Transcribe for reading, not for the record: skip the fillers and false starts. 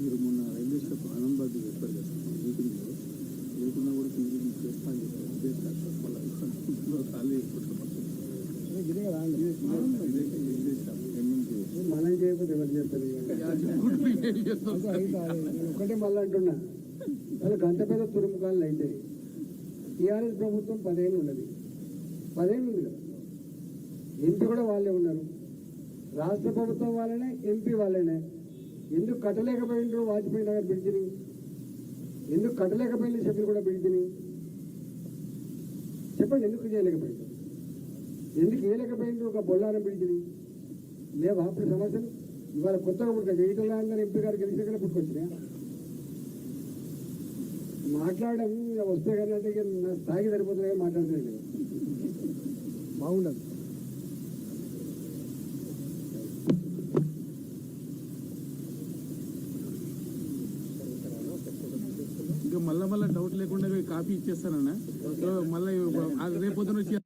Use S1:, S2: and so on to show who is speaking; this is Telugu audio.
S1: మీరు మొన్న రైల్వే స్టేషన్ ఆనందబాద్ చెప్పారు కదా మీటింగ్లో లేకున్నా కూడా టీవీ చేస్తాను చెప్పారు మళ్ళీ ఖాళీ
S2: మనం చేయకపోతే ఎవరు చేస్తారు ఒకటే మళ్ళీ అంటున్నా వాళ్ళు గంట పెద్ద తురుముకాలు అయితే టీఆర్ఎస్ ప్రభుత్వం 10 ఏళ్ళు ఉన్నది 10 ఏళ్ళు ఉంది కదా ఎంపీ కూడా వాళ్ళే ఉన్నారు రాష్ట్ర ప్రభుత్వం వాళ్ళనే ఎంపీ వాళ్ళనే ఎందుకు కట్టలేకపోయినారు వాజ్పేయి నగర్ బ్రిడ్జిని ఎందుకు కట్టలేకపోయింది సభ్యులు కూడా బ్రిడ్జిని చెప్పండి ఎందుకు చేయలేకపోయింది ఎందుకు వేయలేకపోయింది ఒక బొల్లారం బ్రిడ్జిని లేవా అప్పుడు సమస్యలు ఇవాళ కొత్తగా పుట్టుకొచ్చి ఈటల అందరూ ఎంపీ గారు గెలిచాకనే పుట్టుకొచ్చినా మాట్లాడడం వస్తే కానీ అంటే నా స్థాయికి సరిపోతుంది కానీ మాట్లాడుతున్నాను బాగుండదు
S1: ఇంకా మళ్ళా డౌట్ లేకుండా కాపీ ఇచ్చేస్తానన్నా మళ్ళీ రేపొద్దున వచ్చి